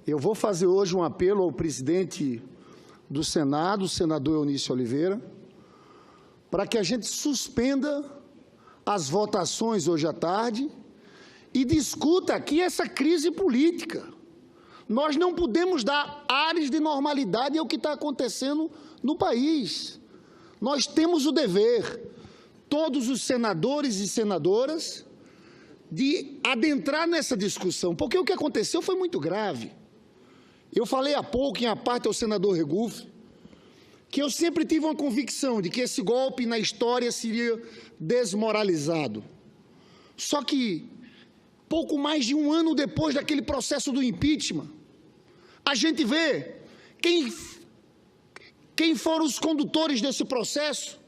Eu vou fazer hoje um apelo ao presidente do Senado, o senador Eunício Oliveira, para que a gente suspenda as votações hoje à tarde e discuta aqui essa crise política. Nós não podemos dar ares de normalidade ao que está acontecendo no país. Nós temos o dever, todos os senadores e senadoras, de adentrar nessa discussão, porque o que aconteceu foi muito grave. Eu falei há pouco, em parte ao senador Regufe, que eu sempre tive uma convicção de que esse golpe na história seria desmoralizado. Só que, pouco mais de um ano depois daquele processo do impeachment, a gente vê quem foram os condutores desse processo.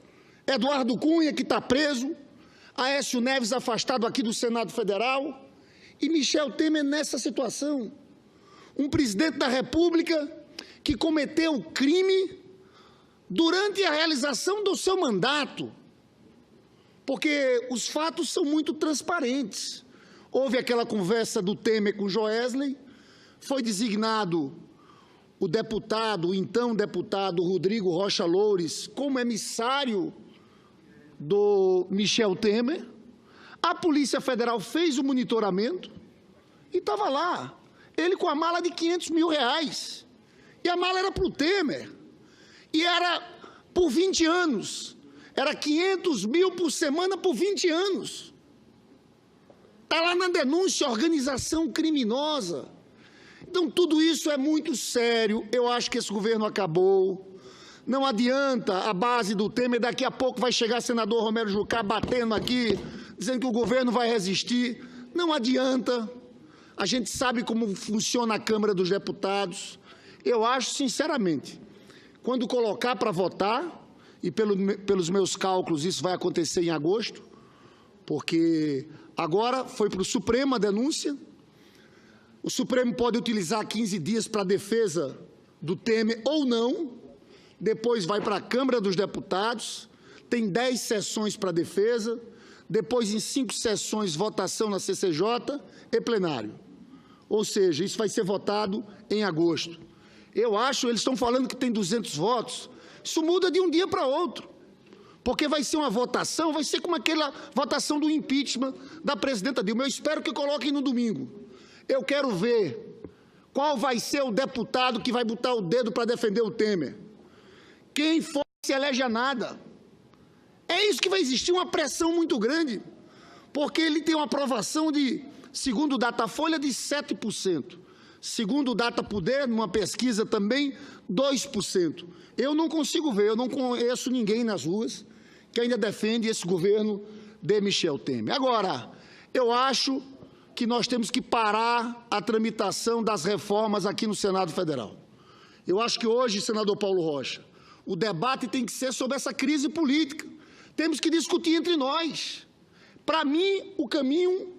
Eduardo Cunha, que está preso, Aécio Neves afastado aqui do Senado Federal e Michel Temer nessa situação. Um presidente da República que cometeu crime durante a realização do seu mandato, porque os fatos são muito transparentes. Houve aquela conversa do Temer com o Joesley, foi designado o então deputado Rodrigo Rocha Loures como emissário do Michel Temer, a Polícia Federal fez o monitoramento e estava lá, ele com a mala de R$500 mil, e a mala era para o Temer, e era por 20 anos, era 500 mil por semana por 20 anos. Está lá na denúncia, organização criminosa. Então, tudo isso é muito sério, eu acho que esse governo acabou. Não adianta a base do Temer, daqui a pouco vai chegar o senador Romero Jucá batendo aqui, dizendo que o governo vai resistir. Não adianta. A gente sabe como funciona a Câmara dos Deputados. Eu acho, sinceramente, quando colocar para votar, e pelos meus cálculos isso vai acontecer em agosto, porque agora foi para o Supremo a denúncia, o Supremo pode utilizar 15 dias para a defesa do Temer ou não, depois vai para a Câmara dos Deputados, tem 10 sessões para defesa, depois em 5 sessões votação na CCJ e plenário. Ou seja, isso vai ser votado em agosto. Eu acho, eles estão falando que tem 200 votos, isso muda de um dia para outro, porque vai ser uma votação, vai ser como aquela votação do impeachment da presidenta Dilma. Eu espero que coloquem no domingo. Eu quero ver qual vai ser o deputado que vai botar o dedo para defender o Temer. Quem for se elege a nada. É isso que vai existir, uma pressão muito grande, porque ele tem uma aprovação de, segundo o Datafolha, de 7%. Segundo o Datapoder, numa pesquisa também, 2%. Eu não consigo ver, eu não conheço ninguém nas ruas que ainda defende esse governo de Michel Temer. Agora, eu acho que nós temos que parar a tramitação das reformas aqui no Senado Federal. Eu acho que hoje, senador Paulo Rocha, o debate tem que ser sobre essa crise política. Temos que discutir entre nós. Para mim, o caminho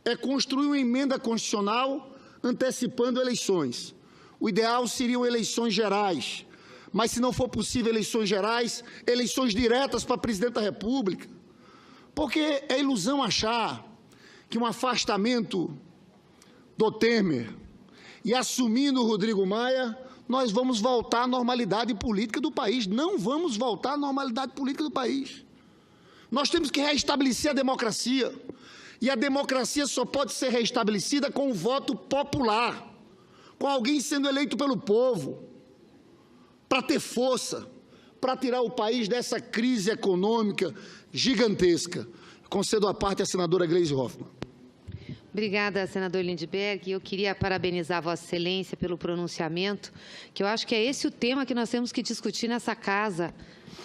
é construir uma emenda constitucional antecipando eleições. O ideal seriam eleições gerais, mas se não for possível eleições gerais, eleições diretas para presidente da República. Porque é ilusão achar que um afastamento do Temer e assumindo o Rodrigo Maia, nós vamos voltar à normalidade política do país. Não vamos voltar à normalidade política do país. Nós temos que reestabelecer a democracia. E a democracia só pode ser reestabelecida com o voto popular, com alguém sendo eleito pelo povo, para ter força, para tirar o país dessa crise econômica gigantesca. Concedo a parte à senadora Gleisi Hoffmann. Obrigada, senador Lindbergh. Eu queria parabenizar Vossa Excelência pelo pronunciamento, que eu acho que é esse o tema que nós temos que discutir nessa casa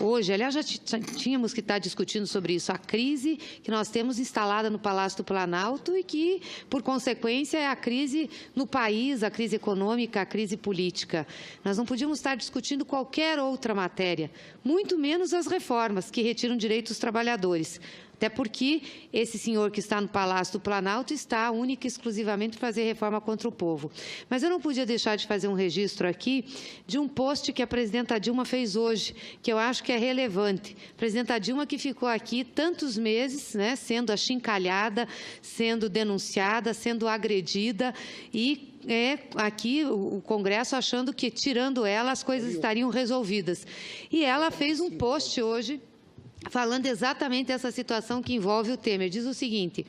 hoje. Aliás, já tínhamos que estar discutindo sobre isso, a crise que nós temos instalada no Palácio do Planalto e que, por consequência, é a crise no país, a crise econômica, a crise política. Nós não podíamos estar discutindo qualquer outra matéria, muito menos as reformas que retiram direitos dos trabalhadores. Até porque esse senhor que está no Palácio do Planalto está única e exclusivamente para fazer reforma contra o povo. Mas eu não podia deixar de fazer um registro aqui de um post que a presidenta Dilma fez hoje, que eu acho que é relevante. A presidenta Dilma que ficou aqui tantos meses, né, sendo achincalhada, sendo denunciada, sendo agredida e aqui o Congresso achando que, tirando ela, as coisas estariam resolvidas. E ela fez um post hoje falando exatamente dessa situação que envolve o Temer. Diz o seguinte: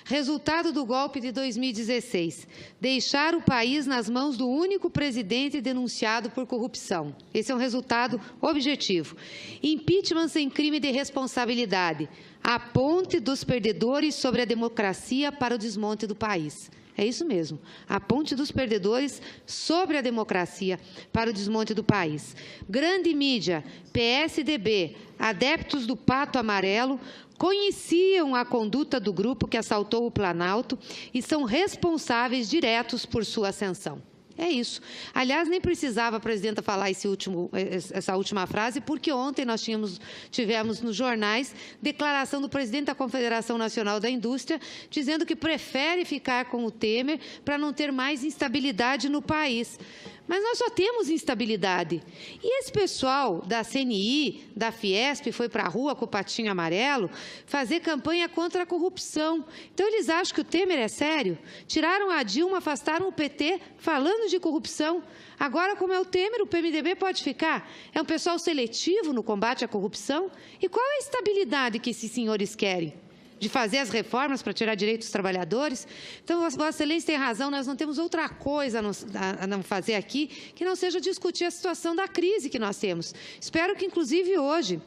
resultado do golpe de 2016, deixar o país nas mãos do único presidente denunciado por corrupção. Esse é um resultado objetivo. Impeachment sem crime de responsabilidade, a ponte dos perdedores sobre a democracia para o desmonte do país. É isso mesmo, a ponte dos perdedores sobre a democracia para o desmonte do país. Grande mídia, PSDB, adeptos do Pato Amarelo, conheciam a conduta do grupo que assaltou o Planalto e são responsáveis diretos por sua ascensão. É isso. Aliás, nem precisava a presidenta falar essa última frase, porque ontem nós tivemos nos jornais declaração do presidente da Confederação Nacional da Indústria, dizendo que prefere ficar com o Temer para não ter mais instabilidade no país. Mas nós só temos instabilidade. E esse pessoal da CNI, da Fiesp, foi para a rua com o patinho amarelo fazer campanha contra a corrupção. Então, eles acham que o Temer é sério? Tiraram a Dilma, afastaram o PT, falando de corrupção. Agora, como é o Temer, o PMDB pode ficar? É um pessoal seletivo no combate à corrupção? E qual é a estabilidade que esses senhores querem? De fazer as reformas para tirar direitos dos trabalhadores? Então, Vossa Excelência tem razão, nós não temos outra coisa a não fazer aqui que não seja discutir a situação da crise que nós temos. Espero que, inclusive, hoje,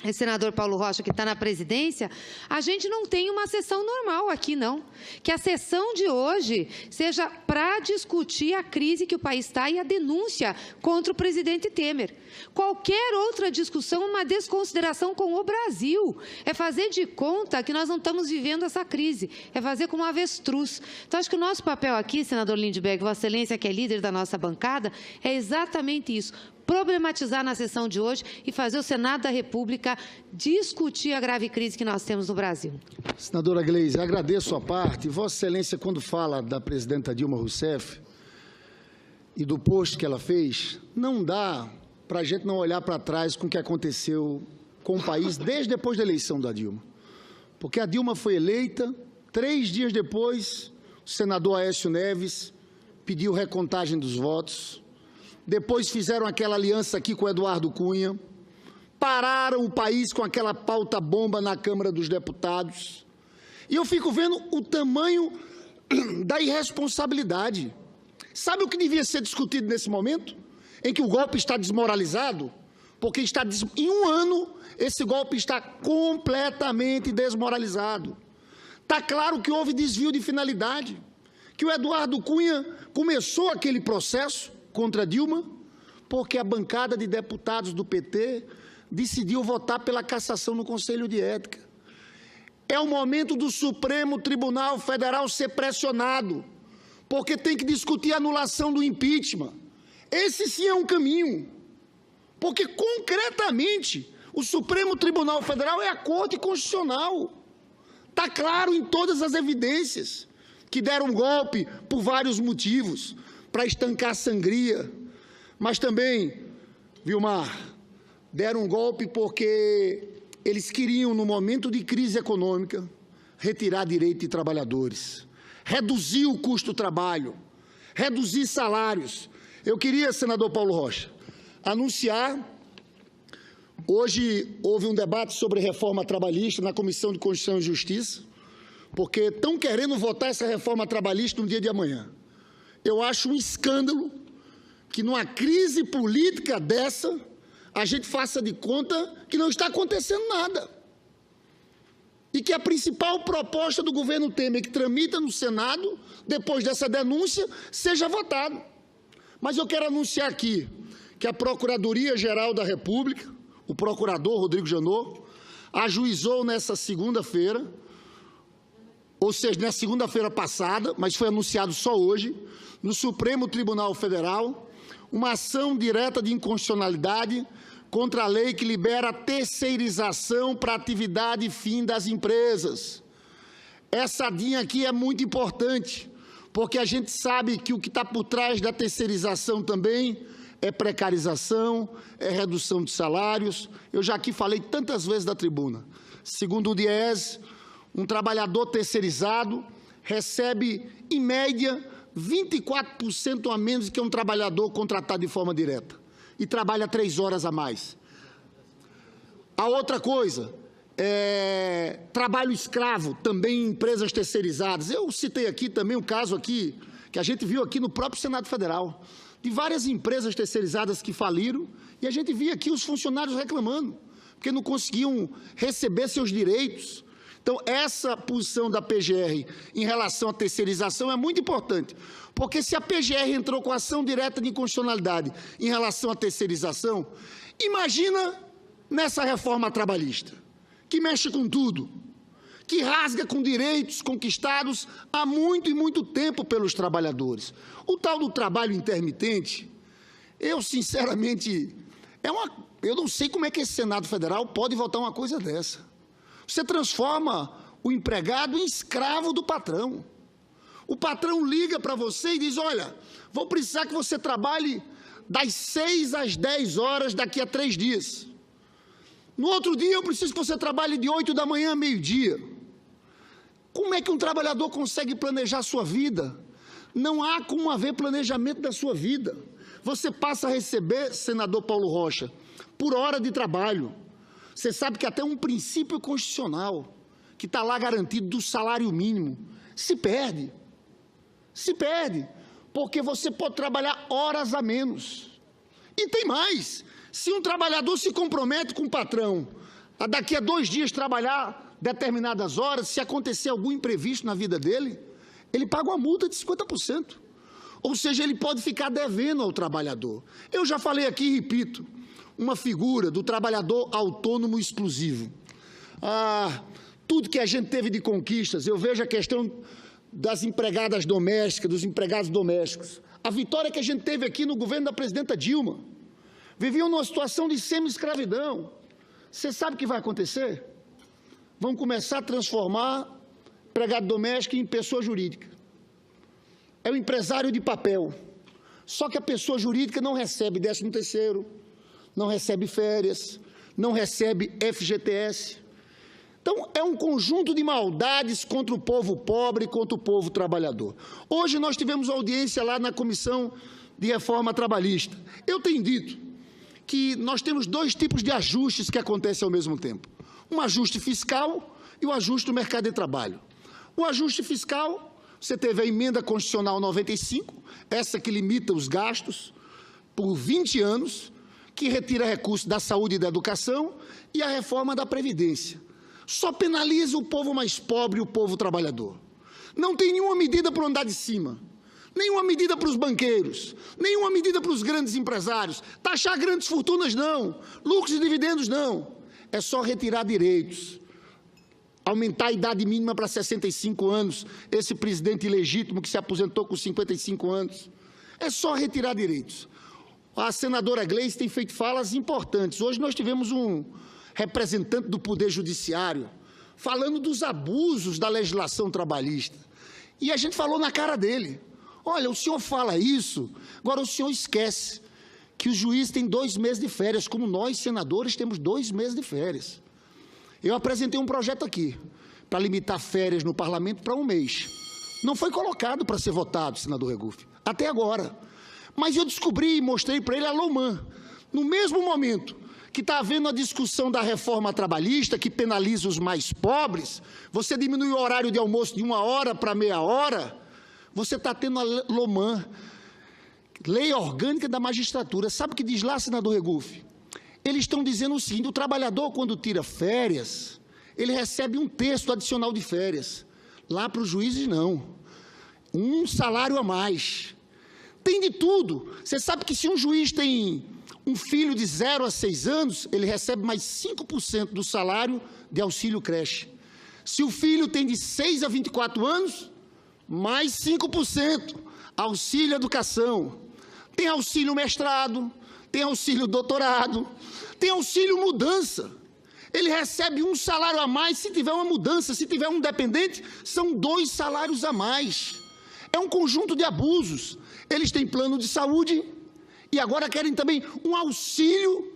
o senador Paulo Rocha, que está na presidência, a gente não tem uma sessão normal aqui, não. Que a sessão de hoje seja para discutir a crise que o país está e a denúncia contra o presidente Temer. Qualquer outra discussão é uma desconsideração com o Brasil. É fazer de conta que nós não estamos vivendo essa crise. É fazer como um avestruz. Então, acho que o nosso papel aqui, senador Lindbergh, Vossa Excelência, que é líder da nossa bancada, é exatamente isso. Problematizar na sessão de hoje e fazer o Senado da República discutir a grave crise que nós temos no Brasil. Senadora Gleisi, agradeço a parte. Vossa Excelência, quando fala da presidenta Dilma Rousseff e do post que ela fez, não dá para a gente não olhar para trás com o que aconteceu com o país desde depois da eleição da Dilma. Porque a Dilma foi eleita, 3 dias depois, o senador Aécio Neves pediu recontagem dos votos. Depois fizeram aquela aliança aqui com o Eduardo Cunha, pararam o país com aquela pauta bomba na Câmara dos Deputados. E eu fico vendo o tamanho da irresponsabilidade. Sabe o que devia ser discutido nesse momento? Em que o golpe está desmoralizado? Porque em um ano esse golpe está completamente desmoralizado. Está claro que houve desvio de finalidade, que o Eduardo Cunha começou aquele processo contra Dilma, porque a bancada de deputados do PT decidiu votar pela cassação no Conselho de Ética. É o momento do Supremo Tribunal Federal ser pressionado, porque tem que discutir a anulação do impeachment. Esse sim é um caminho, porque concretamente o Supremo Tribunal Federal é a Corte Constitucional. Está claro em todas as evidências que deram um golpe por vários motivos, para estancar a sangria, mas também, Vilmar, deram um golpe porque eles queriam, no momento de crise econômica, retirar direito de trabalhadores, reduzir o custo do trabalho, reduzir salários. Eu queria, senador Paulo Rocha, anunciar, hoje houve um debate sobre reforma trabalhista na Comissão de Constituição e Justiça, porque estão querendo votar essa reforma trabalhista no dia de amanhã. Eu acho um escândalo que, numa crise política dessa, a gente faça de conta que não está acontecendo nada. E que a principal proposta do governo Temer, que tramita no Senado, depois dessa denúncia, seja votada. Mas eu quero anunciar aqui que a Procuradoria-Geral da República, o procurador Rodrigo Janot, ajuizou nessa segunda-feira, ou seja, na segunda-feira passada, mas foi anunciado só hoje, no Supremo Tribunal Federal, uma ação direta de inconstitucionalidade contra a lei que libera a terceirização para atividade fim das empresas. Essa DIN aqui é muito importante, porque a gente sabe que o que está por trás da terceirização também é precarização, é redução de salários. Eu já aqui falei tantas vezes da tribuna. Segundo o DIEESE, um trabalhador terceirizado recebe, em média, 24% a menos que um trabalhador contratado de forma direta e trabalha 3 horas a mais. A outra coisa, trabalho escravo, também em empresas terceirizadas. Eu citei aqui também um caso aqui, que a gente viu aqui no próprio Senado Federal, de várias empresas terceirizadas que faliram, e a gente via aqui os funcionários reclamando, porque não conseguiam receber seus direitos. Então, essa posição da PGR em relação à terceirização é muito importante, porque se a PGR entrou com ação direta de inconstitucionalidade em relação à terceirização, imagina nessa reforma trabalhista, que mexe com tudo, que rasga com direitos conquistados há muito e muito tempo pelos trabalhadores. O tal do trabalho intermitente, eu, sinceramente, eu não sei como é que esse Senado Federal pode votar uma coisa dessa. Você transforma o empregado em escravo do patrão. O patrão liga para você e diz, olha, vou precisar que você trabalhe das 6 às 10 horas daqui a 3 dias. No outro dia, eu preciso que você trabalhe de 8 da manhã a meio-dia. Como é que um trabalhador consegue planejar a sua vida? Não há como haver planejamento da sua vida. Você passa a receber, senador Paulo Rocha, por hora de trabalho. Você sabe que até um princípio constitucional, que está lá garantido do salário mínimo, se perde. Se perde, porque você pode trabalhar horas a menos. E tem mais, se um trabalhador se compromete com o patrão, a daqui a 2 dias trabalhar determinadas horas, se acontecer algum imprevisto na vida dele, ele paga uma multa de 50%. Ou seja, ele pode ficar devendo ao trabalhador. Eu já falei aqui e repito, uma figura do trabalhador autônomo exclusivo. Tudo que a gente teve de conquistas, eu vejo a questão das empregadas domésticas, dos empregados domésticos. A vitória que a gente teve aqui no governo da presidenta Dilma. Viviam numa situação de semi-escravidão. Você sabe o que vai acontecer? Vão começar a transformar empregado doméstico em pessoa jurídica. É o empresário de papel. Só que a pessoa jurídica não recebe 13º, não recebe férias, não recebe FGTS. Então, é um conjunto de maldades contra o povo pobre, contra o povo trabalhador. Hoje nós tivemos audiência lá na Comissão de Reforma Trabalhista. Eu tenho dito que nós temos 2 tipos de ajustes que acontecem ao mesmo tempo. Um ajuste fiscal e o ajuste do mercado de trabalho. O ajuste fiscal, você teve a emenda constitucional 95, essa que limita os gastos por 20 anos, que retira recursos da saúde e da educação, e a reforma da Previdência. Só penaliza o povo mais pobre e o povo trabalhador. Não tem nenhuma medida para o andar de cima, nenhuma medida para os banqueiros, nenhuma medida para os grandes empresários. Taxar grandes fortunas, não. Lucros e dividendos, não. É só retirar direitos. Aumentar a idade mínima para 65 anos, esse presidente ilegítimo que se aposentou com 55 anos. É só retirar direitos. A senadora Gleice tem feito falas importantes. Hoje nós tivemos um representante do Poder Judiciário falando dos abusos da legislação trabalhista. E a gente falou na cara dele. Olha, o senhor fala isso, agora o senhor esquece que o juiz tem 2 meses de férias, como nós, senadores, temos 2 meses de férias. Eu apresentei um projeto aqui para limitar férias no parlamento para 1 mês. Não foi colocado para ser votado, senador Regufe, até agora. Mas eu descobri e mostrei para ele a LOMAN. No mesmo momento que está havendo a discussão da reforma trabalhista, que penaliza os mais pobres, você diminui o horário de almoço de 1 hora para meia hora, você está tendo a LOMAN, Lei Orgânica da Magistratura. Sabe o que diz lá, senador Regufe? Eles estão dizendo o seguinte, o trabalhador, quando tira férias, ele recebe 1/3 adicional de férias. Lá para os juízes, não. Um salário a mais. Tem de tudo. Você sabe que se um juiz tem um filho de 0 a 6 anos, ele recebe mais 5% do salário de auxílio creche. Se o filho tem de 6 a 24 anos, mais 5%. Auxílio educação. Tem auxílio mestrado, tem auxílio doutorado, tem auxílio mudança. Ele recebe 1 salário a mais se tiver uma mudança. Se tiver um dependente, são 2 salários a mais. É um conjunto de abusos. Eles têm plano de saúde e agora querem também um auxílio,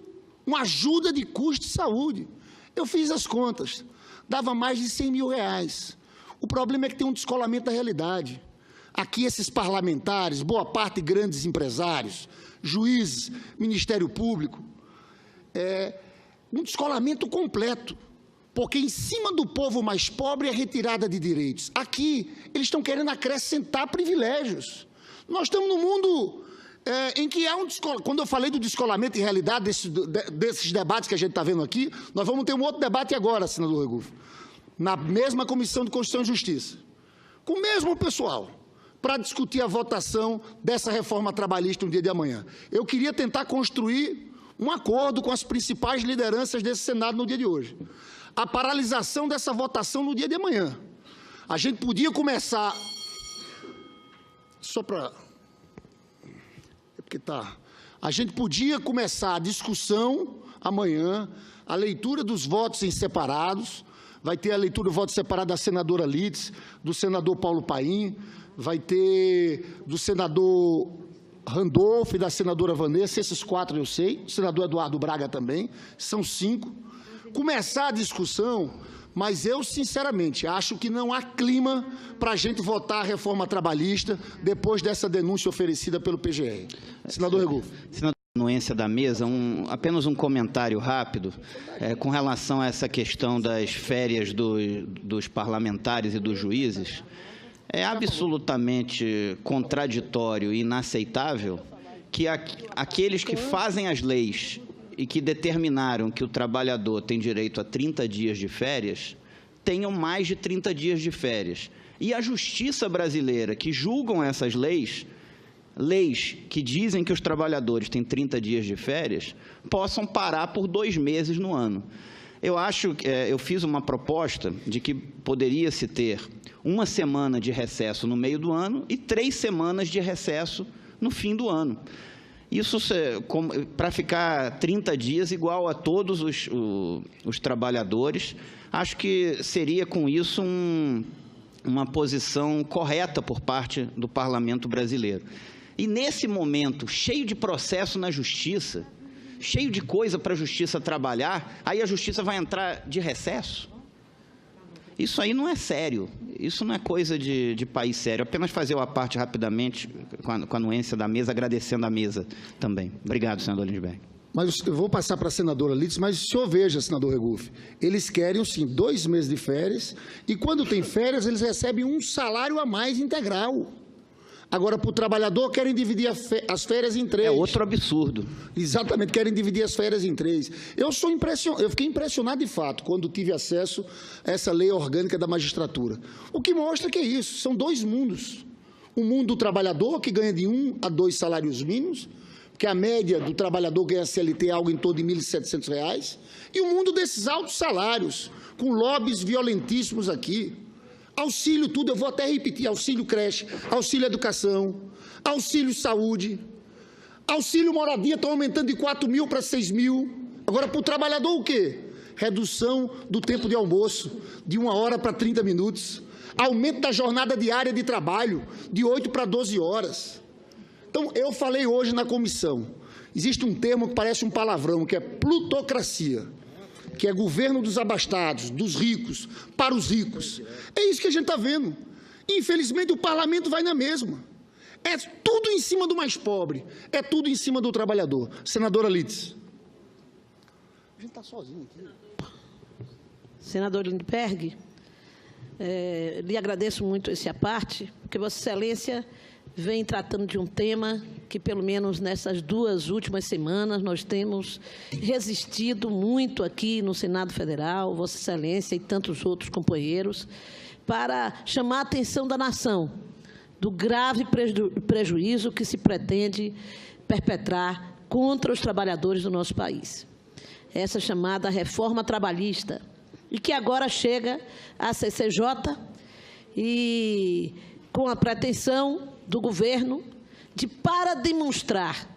uma ajuda de custo de saúde. Eu fiz as contas, dava mais de R$100 mil. O problema é que tem um descolamento da realidade. aqui esses parlamentares, boa parte grandes empresários, juízes, Ministério Público, um descolamento completo, porque em cima do povo mais pobre é retirada de direitos. Aqui, eles estão querendo acrescentar privilégios. Nós estamos num mundo em que há um descolamento. Quando eu falei do descolamento, em realidade, desses debates que a gente está vendo aqui, nós vamos ter um outro debate agora, senador Regufe, na mesma Comissão de Constituição e Justiça, com o mesmo pessoal, para discutir a votação dessa reforma trabalhista no dia de amanhã. Eu queria tentar construir um acordo com as principais lideranças desse Senado no dia de hoje. A paralisação dessa votação no dia de amanhã. A gente podia começar... Só para... A gente podia começar a discussão amanhã, a leitura dos votos em separados. Vai ter a leitura do voto separado da senadora Lides, do senador Paulo Paim, vai ter do senador Randolfo e da senadora Vanessa, esses 4 eu sei, o senador Eduardo Braga também, são 5. Começar a discussão, mas eu, sinceramente, acho que não há clima para a gente votar a reforma trabalhista depois dessa denúncia oferecida pelo PGR. Senador Regufe. Senador, anuência da mesa, apenas um comentário rápido com relação a essa questão das férias dos parlamentares e dos juízes. É absolutamente contraditório e inaceitável que aqueles que fazem as leis e que determinaram que o trabalhador tem direito a 30 dias de férias, tenham mais de 30 dias de férias. E a justiça brasileira, que julgam essas leis que dizem que os trabalhadores têm 30 dias de férias, possam parar por 2 meses no ano. Eu fiz uma proposta de que poderia-se ter 1 semana de recesso no meio do ano e 3 semanas de recesso no fim do ano. Isso para ficar 30 dias igual a todos os trabalhadores, acho que seria com isso uma posição correta por parte do Parlamento brasileiro. E nesse momento, cheio de processo na Justiça, cheio de coisa para a Justiça trabalhar, aí a Justiça vai entrar de recesso? Isso aí não é sério, isso não é coisa de país sério. Apenas fazer uma parte rapidamente com a anuência da mesa, agradecendo a mesa também. Obrigado, senador Lindbergh. Mas eu vou passar para a senadora Lides, mas o senhor veja, senador Regufe, eles querem, sim, 2 meses de férias, e quando tem férias, eles recebem um salário a mais integral. Agora, para o trabalhador, querem dividir as férias em 3. É outro absurdo. Exatamente, querem dividir as férias em 3. Eu fiquei impressionado, de fato, quando tive acesso a essa lei orgânica da magistratura. O que mostra que é isso, são 2 mundos. O mundo do trabalhador, que ganha de 1 a 2 salários mínimos, porque a média do trabalhador ganha CLT é algo em torno de R$ 1.700, e o mundo desses altos salários, com lobbies violentíssimos aqui. Auxílio tudo, eu vou até repetir, auxílio creche, auxílio educação, auxílio saúde, auxílio moradia, estão aumentando de 4 mil para 6 mil. Agora, para o trabalhador, o quê? Redução do tempo de almoço, de 1 hora para 30 minutos. Aumento da jornada diária de trabalho, de 8 para 12 horas. Então, eu falei hoje na comissão, existe um termo que parece um palavrão, que é plutocracia, que é governo dos abastados, dos ricos, para os ricos. É isso que a gente está vendo. Infelizmente, o parlamento vai na mesma. É tudo em cima do mais pobre, é tudo em cima do trabalhador. Senadora Lides. A gente está sozinho aqui. Senador Lindbergh, lhe agradeço muito esse aparte, porque Vossa Excelência vem tratando de um tema que, pelo menos nessas 2 últimas semanas, nós temos resistido muito aqui no Senado Federal, Vossa Excelência e tantos outros companheiros, para chamar a atenção da nação do grave prejuízo que se pretende perpetrar contra os trabalhadores do nosso país. Essa chamada reforma trabalhista, e que agora chega à CCJ e com a pretensão do governo para demonstrar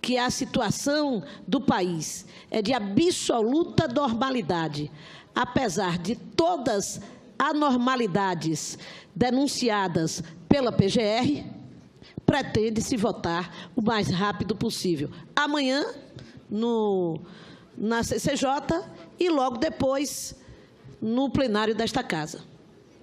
que a situação do país é de absoluta normalidade, apesar de todas as anormalidades denunciadas pela PGR, pretende-se votar o mais rápido possível. Amanhã, na CCJ, e logo depois no plenário desta Casa.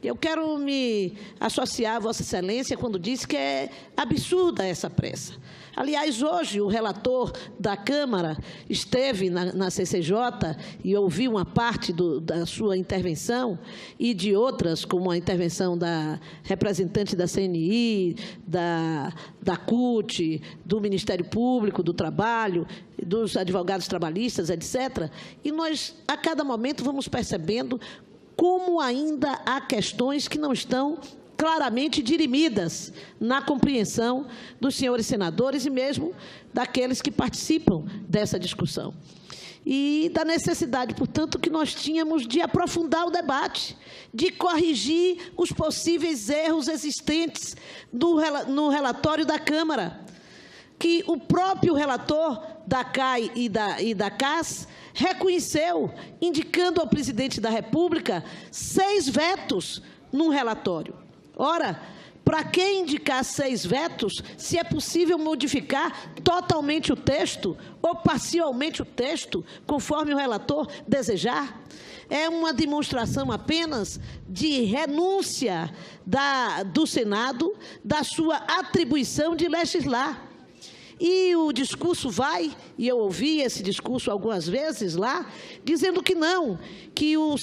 Eu quero me associar a Vossa Excelência quando diz que é absurda essa pressa. Aliás, hoje o relator da Câmara esteve na CCJ e ouviu uma parte da sua intervenção e de outras, como a intervenção da representante da CNI, da CUT, do Ministério Público, do Trabalho, dos advogados trabalhistas, etc. E nós, a cada momento, vamos percebendo como ainda há questões que não estão claramente dirimidas na compreensão dos senhores senadores e mesmo daqueles que participam dessa discussão. E da necessidade, portanto, que nós tínhamos de aprofundar o debate, de corrigir os possíveis erros existentes no relatório da Câmara, que o próprio relator da CAI e da CAS reconheceu, indicando ao presidente da República 6 vetos num relatório. Ora, para que indicar 6 vetos, se é possível modificar totalmente o texto ou parcialmente o texto, conforme o relator desejar? É uma demonstração apenas de renúncia do Senado, da sua atribuição de legislar. E o discurso vai, e eu ouvi esse discurso algumas vezes lá, dizendo que não, que o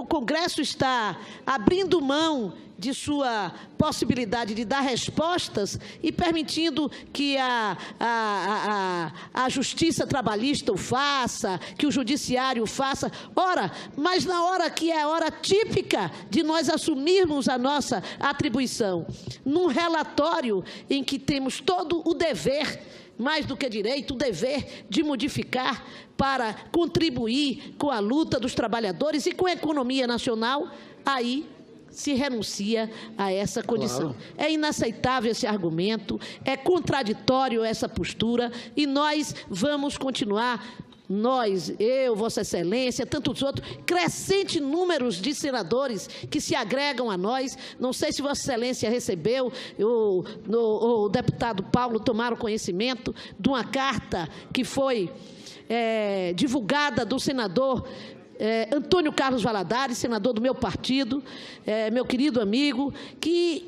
Congresso está abrindo mão de sua possibilidade de dar respostas e permitindo que a Justiça Trabalhista o faça, que o Judiciário o faça. Ora, mas na hora que é a hora típica de nós assumirmos a nossa atribuição, num relatório em que temos todo o dever, mais do que direito, o dever de modificar para contribuir com a luta dos trabalhadores e com a economia nacional, aí se renuncia a essa condição. Claro. É inaceitável esse argumento, é contraditório essa postura e nós vamos continuar, nós, eu, Vossa Excelência, tantos outros, crescente números de senadores que se agregam a nós. Não sei se Vossa Excelência recebeu, o deputado Paulo tomaram conhecimento de uma carta que foi divulgada do senador Antônio Carlos Valadares, senador do meu partido, meu querido amigo, que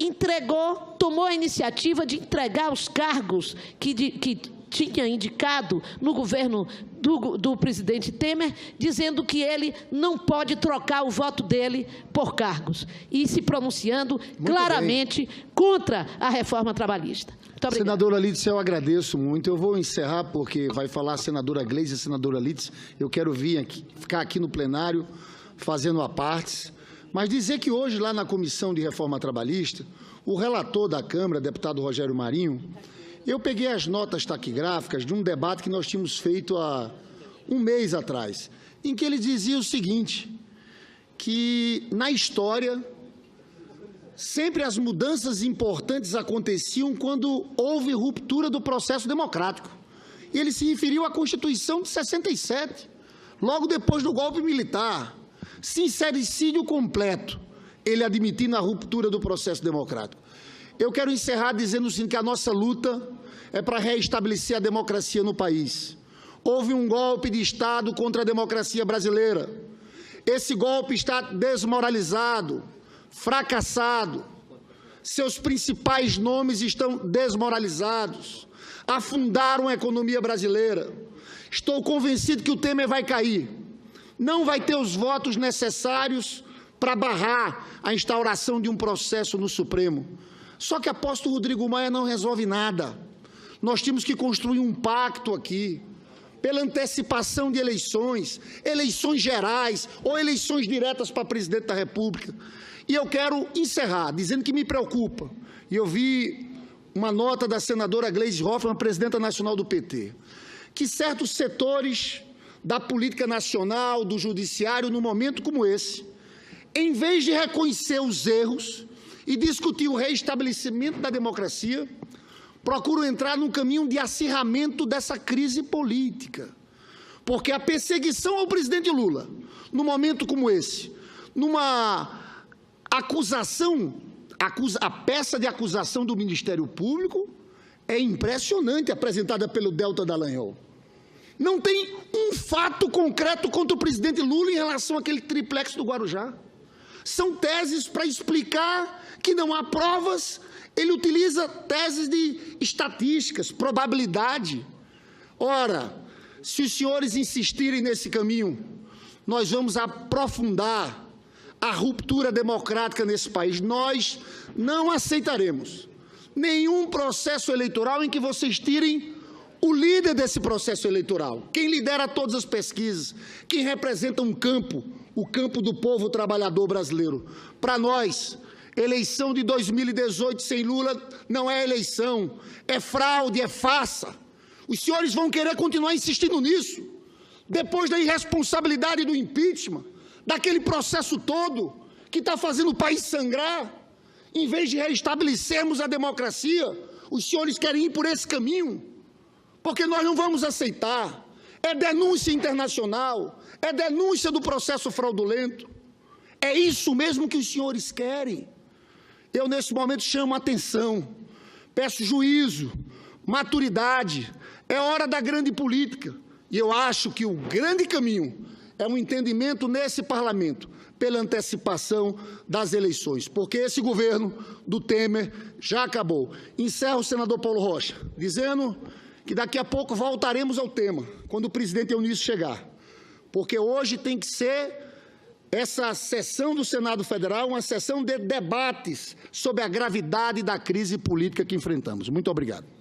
tomou a iniciativa de entregar os cargos que tinha indicado no governo do presidente Temer, dizendo que ele não pode trocar o voto dele por cargos, e se pronunciando claramente contra a reforma trabalhista. Muito obrigada. Senadora Lídice, eu agradeço muito. Eu vou encerrar, porque vai falar a senadora Gleisi e a senadora Lídice. Eu quero ficar aqui no plenário, fazendo a parte, mas dizer que hoje, lá na Comissão de Reforma Trabalhista, o relator da Câmara, deputado Rogério Marinho, eu peguei as notas taquigráficas de um debate que nós tínhamos feito há um mês atrás, em que ele dizia o seguinte, que na história sempre as mudanças importantes aconteciam quando houve ruptura do processo democrático. E ele se referiu à Constituição de 67, logo depois do golpe militar, sincericídio completo, ele admitindo a ruptura do processo democrático. Eu quero encerrar dizendo o seguinte, que a nossa luta é para reestabelecer a democracia no país. Houve um golpe de Estado contra a democracia brasileira. Esse golpe está desmoralizado, fracassado. Seus principais nomes estão desmoralizados. Afundaram a economia brasileira. Estou convencido que o Temer vai cair. Não vai ter os votos necessários para barrar a instauração de um processo no Supremo. Só que aposto o Rodrigo Maia não resolve nada. Nós temos que construir um pacto aqui, pela antecipação de eleições gerais ou eleições diretas para presidente da República. E eu quero encerrar dizendo que me preocupa. E eu vi uma nota da senadora Gleisi Hoffmann, presidenta nacional do PT, que certos setores da política nacional, do judiciário, num momento como esse, em vez de reconhecer os erros e discutir o reestabelecimento da democracia, procuram entrar num caminho de acirramento dessa crise política. Porque a perseguição ao presidente Lula, num momento como esse, numa acusação, a peça de acusação do Ministério Público é impressionante, apresentada pelo Delta Dallagnol. Não tem um fato concreto contra o presidente Lula em relação àquele triplex do Guarujá. São teses para explicar que não há provas. Ele utiliza teses de estatísticas, probabilidade. Ora, se os senhores insistirem nesse caminho, nós vamos aprofundar a ruptura democrática nesse país. Nós não aceitaremos nenhum processo eleitoral em que vocês tirem o líder desse processo eleitoral, quem lidera todas as pesquisas, quem representa um campo, o campo do povo trabalhador brasileiro. Para nós, eleição de 2018 sem Lula não é eleição, é fraude, é farsa. Os senhores vão querer continuar insistindo nisso, depois da irresponsabilidade do impeachment, daquele processo todo que está fazendo o país sangrar. Em vez de restabelecermos a democracia, os senhores querem ir por esse caminho, porque nós não vamos aceitar. É denúncia internacional, é denúncia do processo fraudulento. É isso mesmo que os senhores querem. Eu, nesse momento, chamo a atenção, peço juízo, maturidade. É hora da grande política. E eu acho que o grande caminho é um entendimento nesse parlamento pela antecipação das eleições, porque esse governo do Temer já acabou. Encerro, senador Paulo Rocha, dizendo que daqui a pouco voltaremos ao tema, quando o presidente Eunício chegar, porque hoje tem que ser essa sessão do Senado Federal uma sessão de debates sobre a gravidade da crise política que enfrentamos. Muito obrigado.